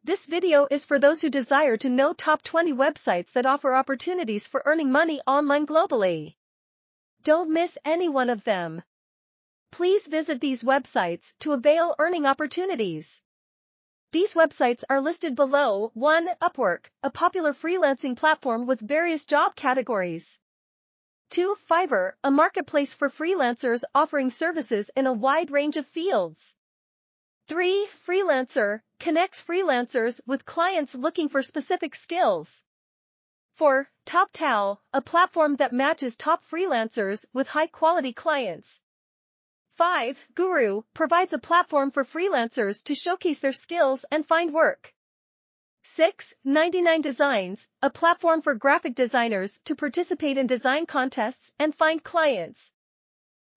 This video is for those who desire to know top 20 websites that offer opportunities for earning money online globally. Don't miss any one of them. Please visit these websites to avail earning opportunities. These websites are listed below. 1. Upwork, a popular freelancing platform with various job categories. 2. Fiverr, a marketplace for freelancers offering services in a wide range of fields. 3. Freelancer, connects freelancers with clients looking for specific skills. 4. Toptal, a platform that matches top freelancers with high-quality clients. 5. Guru, provides a platform for freelancers to showcase their skills and find work. 6. 99 Designs, a platform for graphic designers to participate in design contests and find clients.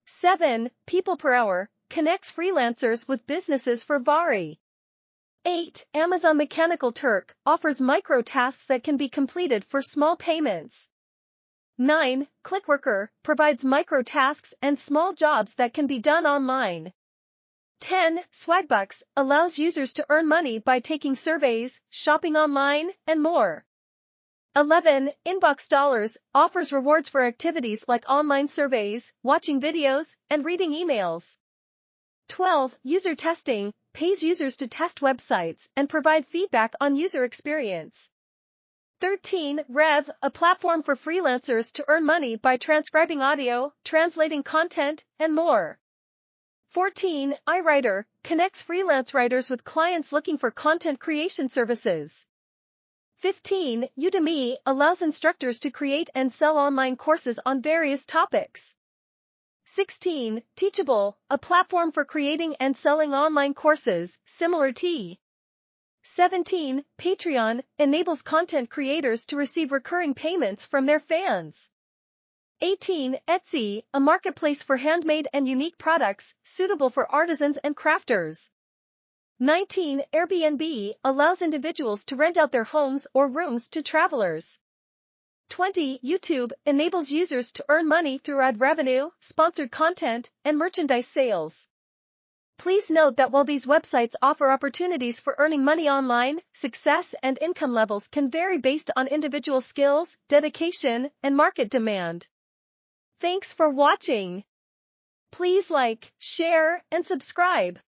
7. PeoplePerHour, connects freelancers with businesses for Vari. 8. Amazon Mechanical Turk, offers micro-tasks that can be completed for small payments. 9. Clickworker, provides micro-tasks and small jobs that can be done online. 10. Swagbucks, allows users to earn money by taking surveys, shopping online, and more. 11. Inbox Dollars, offers rewards for activities like online surveys, watching videos, and reading emails. 12. User Testing, pays users to test websites and provide feedback on user experience. 13. Rev, a platform for freelancers to earn money by transcribing audio, translating content, and more. 14. iWriter, connects freelance writers with clients looking for content creation services. 15. Udemy, allows instructors to create and sell online courses on various topics. 16. Teachable, a platform for creating and selling online courses, similar to 17. Patreon, enables content creators to receive recurring payments from their fans. 18. Etsy, a marketplace for handmade and unique products, suitable for artisans and crafters. 19. Airbnb, allows individuals to rent out their homes or rooms to travelers. 20. YouTube, enables users to earn money through ad revenue, sponsored content, and merchandise sales. Please note that while these websites offer opportunities for earning money online, success and income levels can vary based on individual skills, dedication, and market demand. Thanks for watching. Please like, share, and subscribe.